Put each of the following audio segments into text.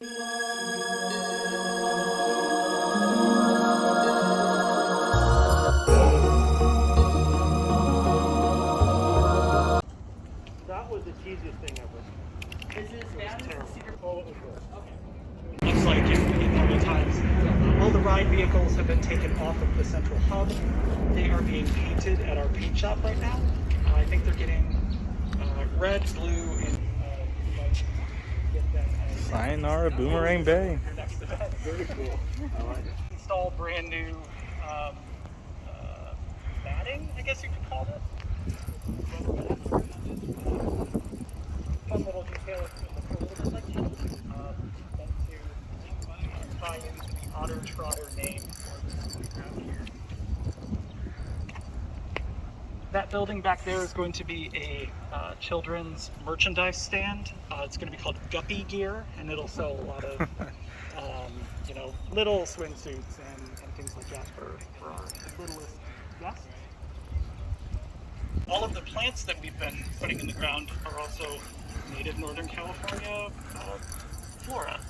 That was the cheesiest thing ever. Is it as bad as the Cedar? Oh, it was good. Okay. Looks like in normal times, all the ride vehicles have been taken off of the central hub. They are being painted at our paint shop right now. I think they're getting red, blue, and get them as Sayonara Boomerang Bay. next event. Very cool. I like it. Install brand new matting, I guess you could call it. Fun little detail in the pool section. Meant to tie into the Otter Trotter name for this around here. That building back there is going to be a children's merchandise stand. It's going to be called Guppy Gear, and it'll sell a lot of little swimsuits and things like that for our littlest guests. All of the plants that we've been putting in the ground are also native Northern California flora.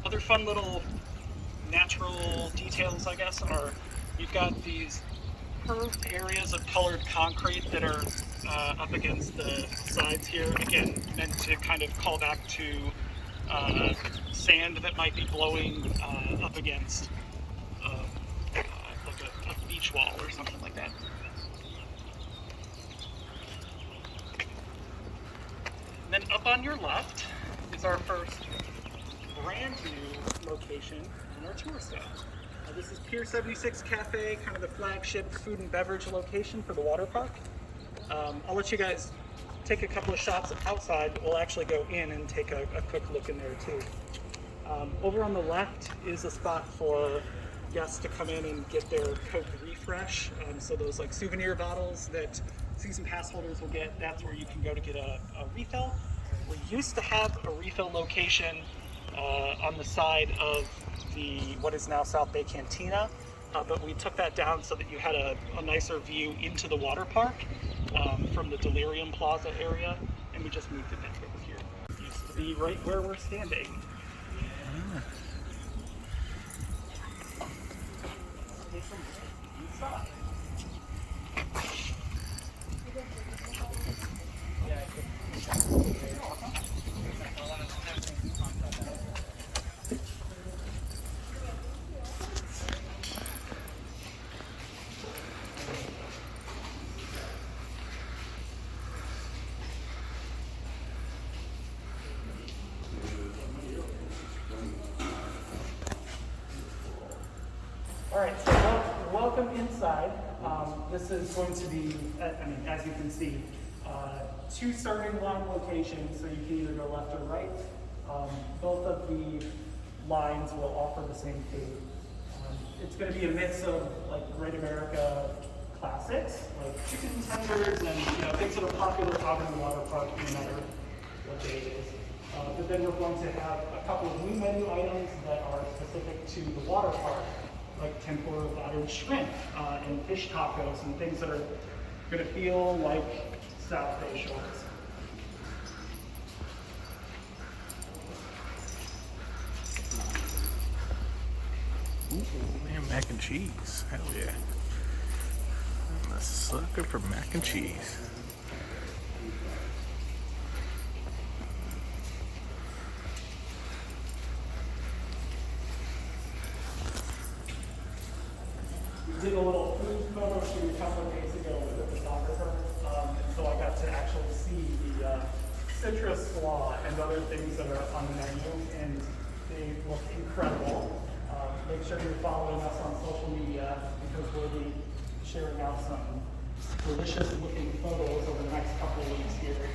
Other fun little natural details, I guess, are you've got these curved areas of colored concrete that are up against the sides here. Again, meant to kind of call back to sand that might be blowing up against like a beach wall or something like that. And then up on your left is our first brand new location on our tour stop. This is Pier 76 Cafe, kind of the flagship food and beverage location for the water park. I'll let you guys take a couple of shots outside, but we'll actually go in and take a quick look in there too. Over on the left is a spot for guests to come in and get their Coke refresh. So those like souvenir bottles that season pass holders will get, that's where you can go to get a refill. We used to have a refill location on the side of what is now South Bay Cantina, but we took that down so that you had a nicer view into the water park from the Delirium Plaza area, and we just moved it back over here. It used to be right where we're standing. Inside. All right, so welcome inside. This is going to be, as you can see, two starting line locations, so you can either go left or right. Both of the lines will offer the same food. It's going to be a mix of like Great America classics, like chicken tenders and things that are popular out in the water park, no matter what day it is. But then we're going to have a couple of new menu items that are specific to the water park, like tempura battered shrimp and fish tacos and things that are going to feel like South Bay shores. Ooh, man, mac and cheese. Hell yeah. I'm a sucker for mac and cheese. We did a little food photo shoot a couple of days ago with a photographer, and so I got to actually see the citrus slaw and other things that are on the menu, and they look incredible. Make sure you're following us on social media because we'll be sharing out some delicious looking photos over the next couple of weeks here.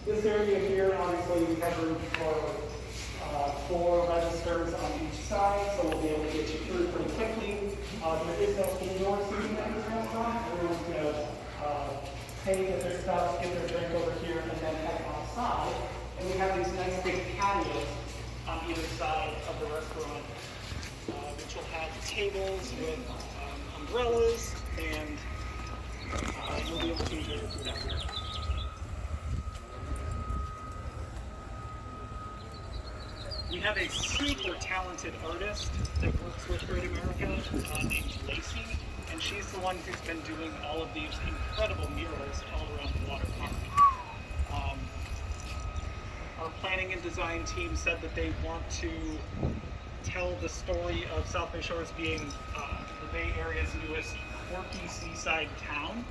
This area here, obviously, we have room for 4 registers on each side, so we'll be able to get you through pretty quickly. There is no indoor seating at this restaurant. Everyone's going to pay, get their stuff, get their drink over here, and then head outside. And we have these nice big patios on either side of the restaurant. which will have tables with umbrellas, and you'll be able to enjoy your food out here. We have a super talented artist that works with Great America named Lacey, and she's the one who's been doing all of these incredible murals all around the water park. Our planning and design team said that they want to tell the story of South Bay Shores being the Bay Area's newest quirky seaside town.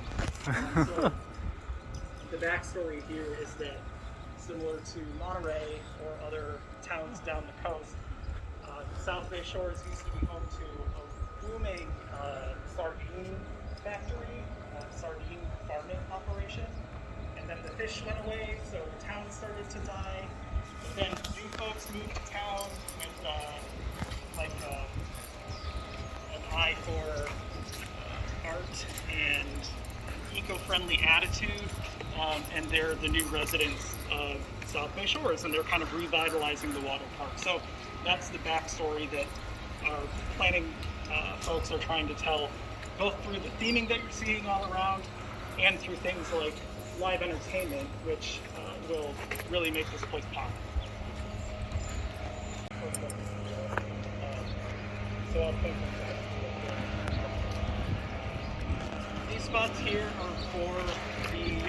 So the backstory here is that, similar to Monterey or other towns down the coast, South Bay Shores used to be home to a booming sardine factory, sardine farming operation. And then the fish went away, so the town started to die. But then new folks moved to town with an eye for art and eco-friendly attitude, and they're the new residents of South Bay Shores, and they're kind of revitalizing the water park. So that's the backstory that our planning folks are trying to tell, both through the theming that you're seeing all around and through things like live entertainment, which will really make this place pop. These spots here are for the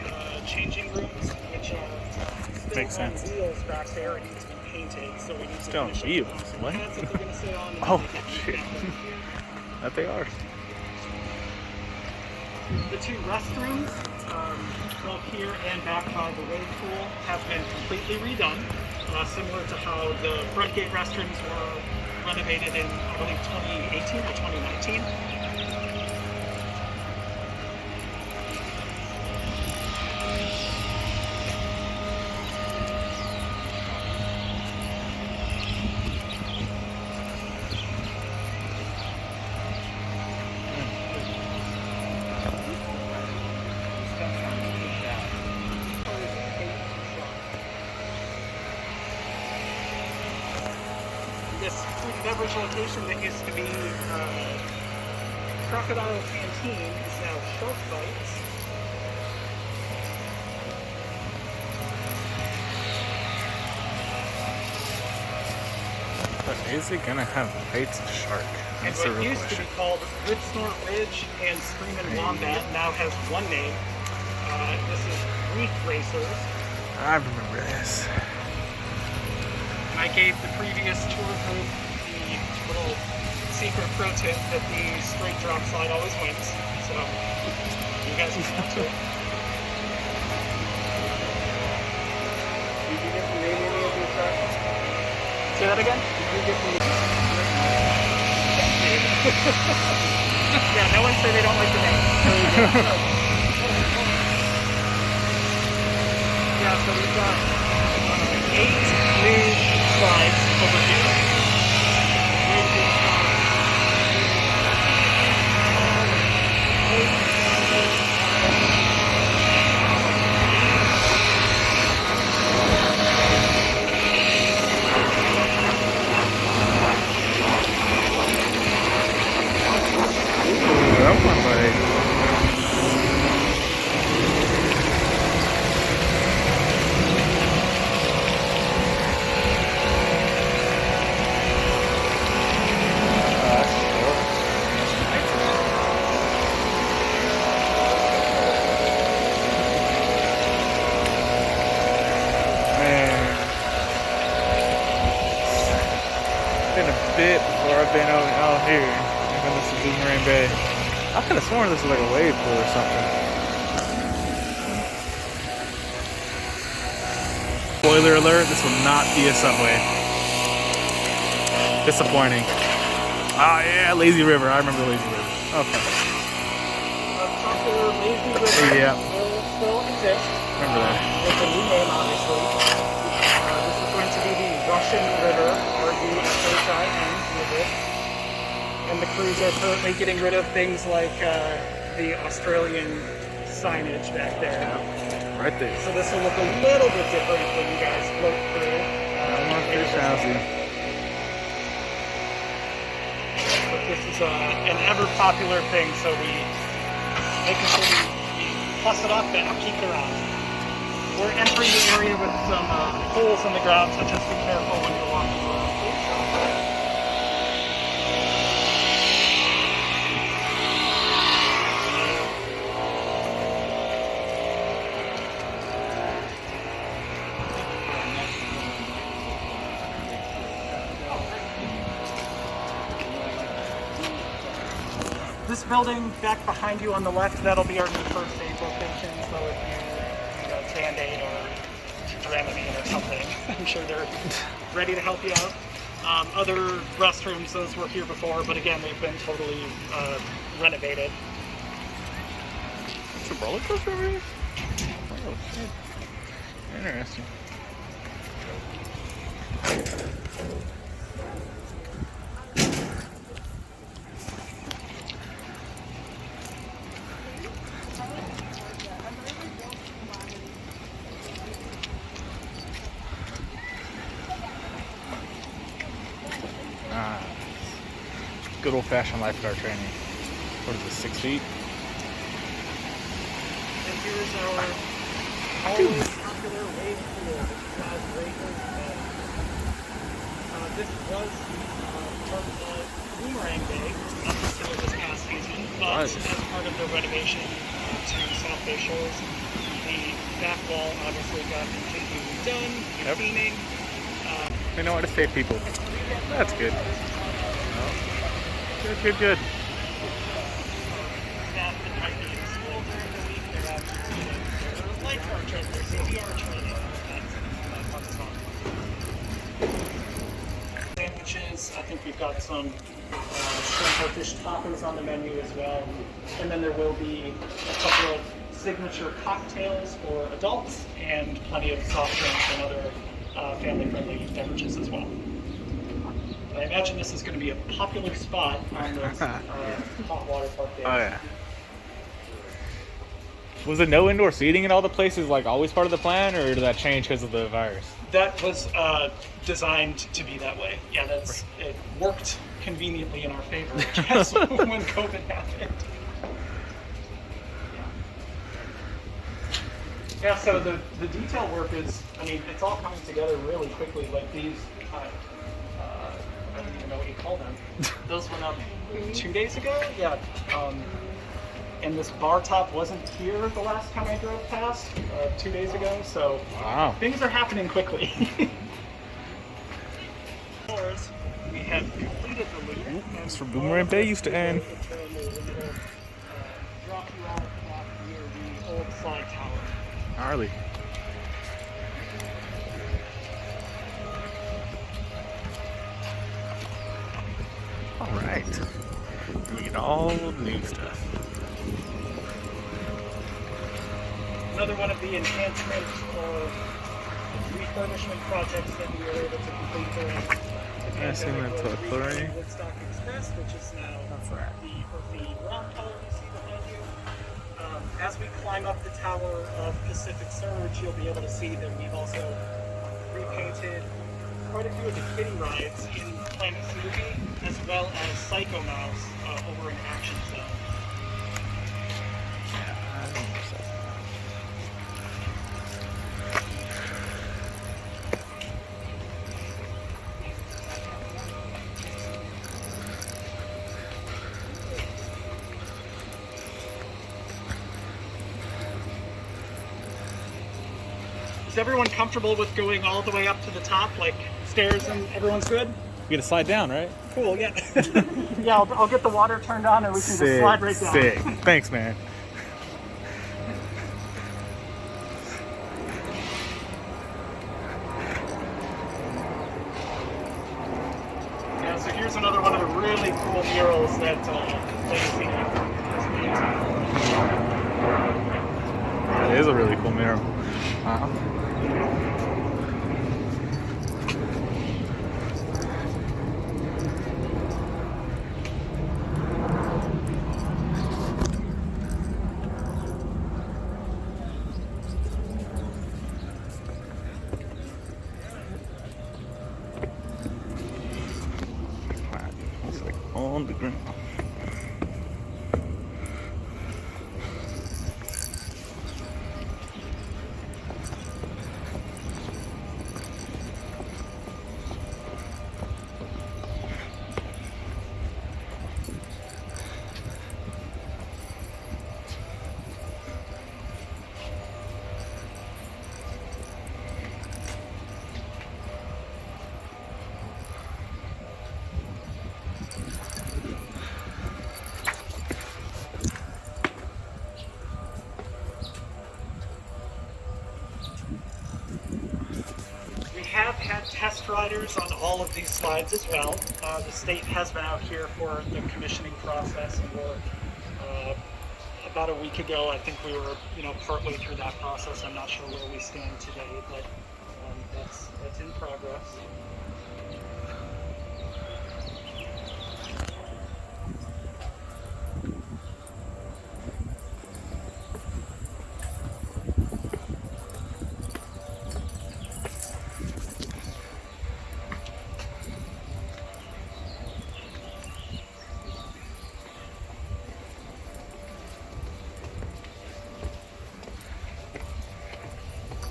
changing rooms, which are still Makes on sense. wheels back there and need to be painted. So we need to Still on finish wheels? up the What? pads that they're going to sit on. And Oh, make it shit. back over here. That they are. The two restrooms, both here and back by the wave pool, have been completely redone, similar to how the front gate restrooms were renovated in, I believe, 2018 or 2019. This food and beverage location that used to be Crocodile Canteen is now Shark Bites. But is it gonna have bites of shark? And That's the what real used to question. be called Rip Snort Ridge and Screamin' Wombat now has one name. This is Reef Racers. I remember this. And I gave the previous tour group the little secret pro tip that the straight drop slide always wins. So you guys can come to it. Did you get to name any of your tracks? Say that again? Did you get to Yeah, no one said they don't like the name. Yeah, so we've got 8 new slides over here. That one, buddy. Been a bit before I've been out here. I've been to Boomerang Bay. I could have sworn this was like a wave pool or something. Spoiler alert, this will not be a subway. Disappointing. Ah, yeah, Lazy River. I remember Lazy River. Okay. Popular Lazy River Yeah. will still exist. Remember that. With a new name, obviously. This is going to be the Russian River, R-U-S-H-I-N River. And the crews are currently getting rid of things like the Australian signage back there. Right there. So this will look a little bit different when you guys float through. No more fish housing. It's an ever popular thing, so we making sure we plus it up and keep it around. We're entering the area with some holes in the ground, so just be careful when you're walking around, please. This building back behind you on the left, that'll be our new first aid location. So if you need a Band-Aid or Dramamine or something, I'm sure they're ready to help you out. Other restrooms, those were here before, but again, they've been totally renovated. It's a roller coaster over here? Oh, shit. Interesting. Good old-fashioned lifeguard training. What is this, 6 feet? And here's our always popular wave pool. This was part of the Boomerang Bay up until this past season, but as part of the renovation to South Bay Shores, the back wall obviously got completely redone, new theming. They know how to save people. That's good. Good. Staff that might be in school during the week, they're out doing their lifeguard training, their CPR training, that fun stuff. Sandwiches, I think we've got some shrimp or fish toppings on the menu as well. And then there will be a couple of signature cocktails for adults and plenty of soft drinks and other family-friendly beverages as well. I imagine this is going to be a popular spot on those hot water park days. Oh, yeah. Was the no indoor seating in all the places like always part of the plan, or did that change because of the virus? That was designed to be that way. Yeah, it worked conveniently in our favor, I guess, when COVID happened. Yeah, so the detail work is, I mean, it's all coming together really quickly. Like these, I don't even know what you call them. Those went up 2 days ago? Yeah. And this bar top wasn't here the last time I drove past, 2 days ago, so wow. Things are happening quickly. We have completed the loop. That's where Boomerang Bay used to end. Drop you off back near the old slide tower. Gnarly. Alright. We get all the new stuff. Another one of the enhancement or refurbishment projects that we were able to complete during the pandemic was redoing Woodstock Express, which is now the rock color you see behind you. As we climb up the tower of Pacific Surge, you'll be able to see that we've also repainted quite a few of the kiddie rides in Planet Snoopy, as well as Psycho Mouse over in Action Zone. Is everyone comfortable with going all the way up to the top, like stairs, and everyone's good? We gotta slide down, right? Cool, yeah. Yeah, I'll get the water turned on and we can just slide right down. Sick. Thanks, man. Yeah, so here's another one of the really cool murals that you see. That is a really cool mural. Wow. It's like on the ground. sliders on all of these slides as well. The state has been out here for the commissioning process, and we're about a week ago. I think we were, partway through that process. I'm not sure where we stand today, but that's in progress.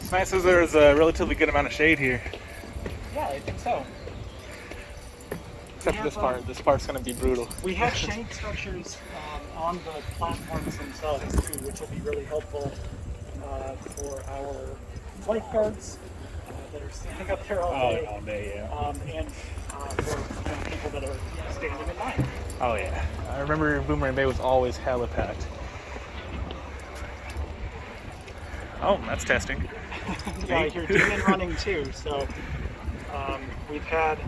It's nice as there's a relatively good amount of shade here. Yeah, I think so. Except for this part. This part's going to be brutal. We have shade structures on the platforms themselves too, which will be really helpful for our lifeguards that are standing up there all day. All day, yeah. And for people that are standing in line. Oh yeah. I remember Boomerang Bay was always hella packed. Oh, that's testing. Yeah, I hear Demon running too. So we've had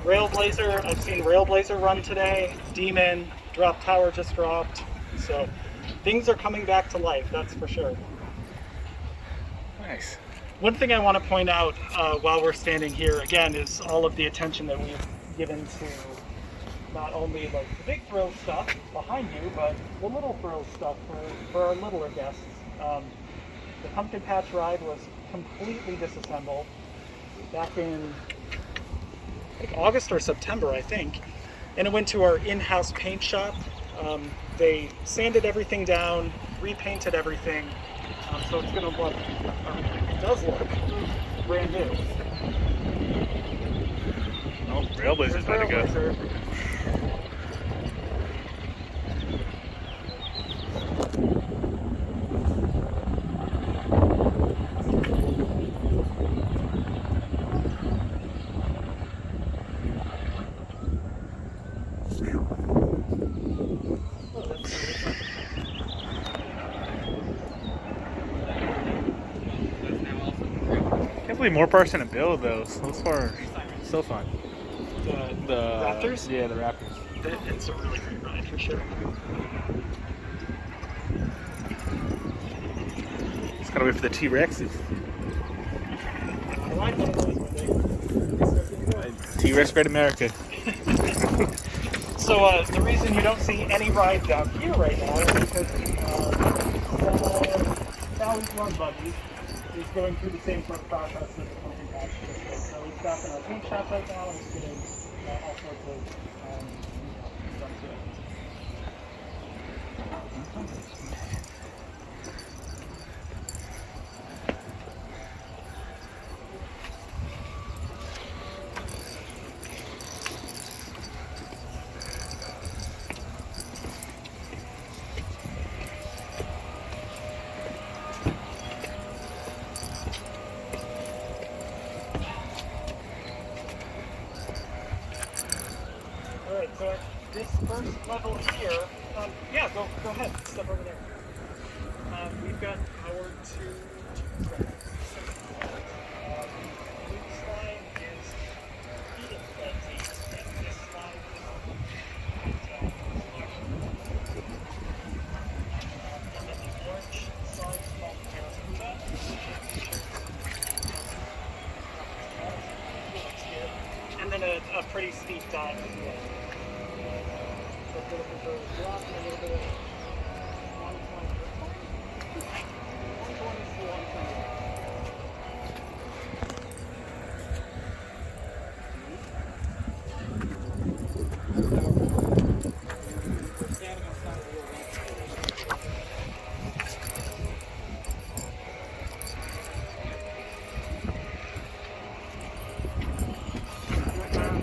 Railblazer. I've seen Railblazer run today. Demon, Drop Tower just dropped. So things are coming back to life, that's for sure. Nice. One thing I want to point out while we're standing here again is all of the attention that we've given to not only like the big thrill stuff behind you, but the little thrill stuff for our littler guests. The pumpkin patch ride was completely disassembled back in like August or September, I think, and it went to our in-house paint shop. They sanded everything down, repainted everything, so it's going to look, it does look brand new. Oh, Railblazer's about to go. Can't believe more parts in a build though. Those are so fun. The Raptors? Yeah, the Raptors. It's a really great ride for sure. Just gotta wait for the T-Rexes. I like one of those when T-Rex Great America. So the reason you don't see any rides down here right now is because Sally's Run Buggy is going through the same sort of process as the pumpkin patch did. So he's back in our paint shop right now and he's getting all sorts of done to it. Alright, so at this first level here, yeah, go ahead, step over there. We've got our two tracks. Blue slide is heated frenzy, and this slide is and then the orange slide is called Barracuda. And then a pretty steep dive as well. So if you're looking for a drop and a little bit of long climb. Long climb is the long climb. We're standing on top of the wheel.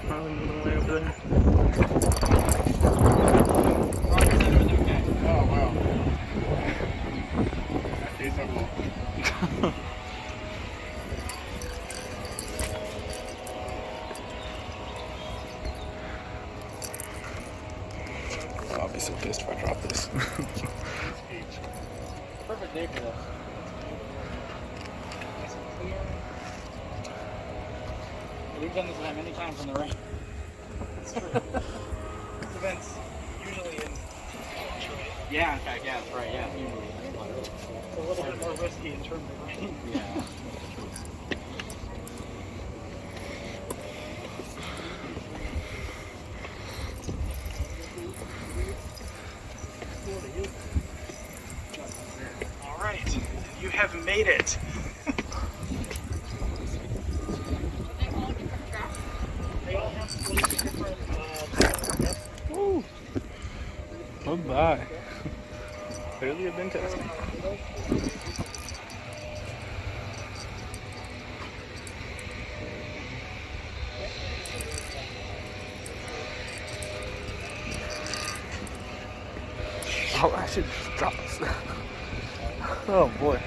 Probably a little way over there. Oh, wow. That is so cool. I'll be so pissed if I drop this. Perfect day for this. Nice and clear. We've done this event many times in the rain. It's true. This event's usually in Detroit. Yeah, in fact, yeah, that's right. Yeah, usually. It's a little bit more risky in terms of rain. Yeah. All right, you have made it. They all have slightly different. Woo! Goodbye. Clearly have been testing. Oh, I should drop this. Oh boy.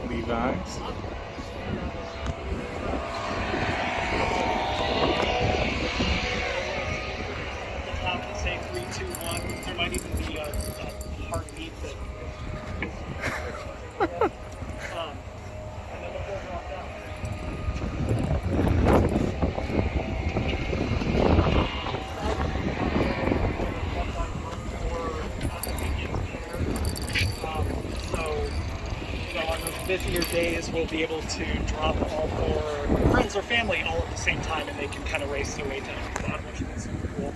Levi's. Say 3, 2, 1. There might even be a heartbeat that. And then we'll drop down. On those busier days, we'll be able to drop all four friends or family all at the same time, and they can kind of race their way down to that, which is super cool.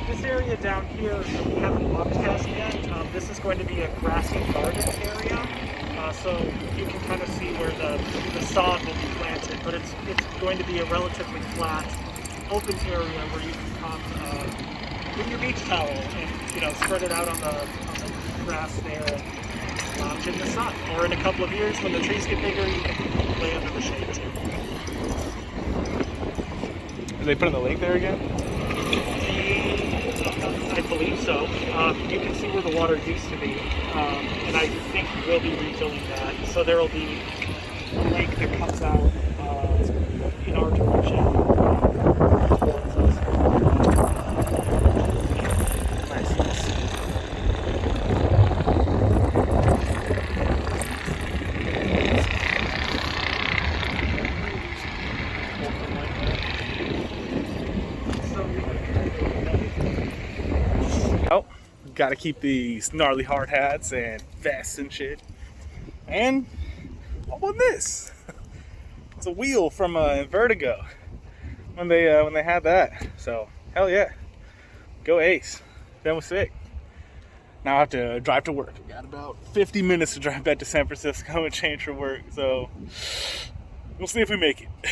This area down here that we haven't walked past yet, this is going to be a grassy garden area. So you can kind of see where the sod will be planted, but it's going to be a relatively flat, open area where you can come with your beach towel and spread it out on the grass there and lounge in the sun. Or in a couple of years, when the trees get bigger, you can lay under the shade too. Did they put in the lake there again? I believe so. You can see where the water used to be, and I think we'll be refilling that. So there will be a lake that comes out in our direction. Nice. Oh, gotta keep these gnarly hard hats and vests and shit. And what was this? It's a wheel from Vertigo when they had that. So hell yeah, go Ace. That was sick. Now I have to drive to work. We got about 50 minutes to drive back to San Francisco and change for work. So we'll see if we make it.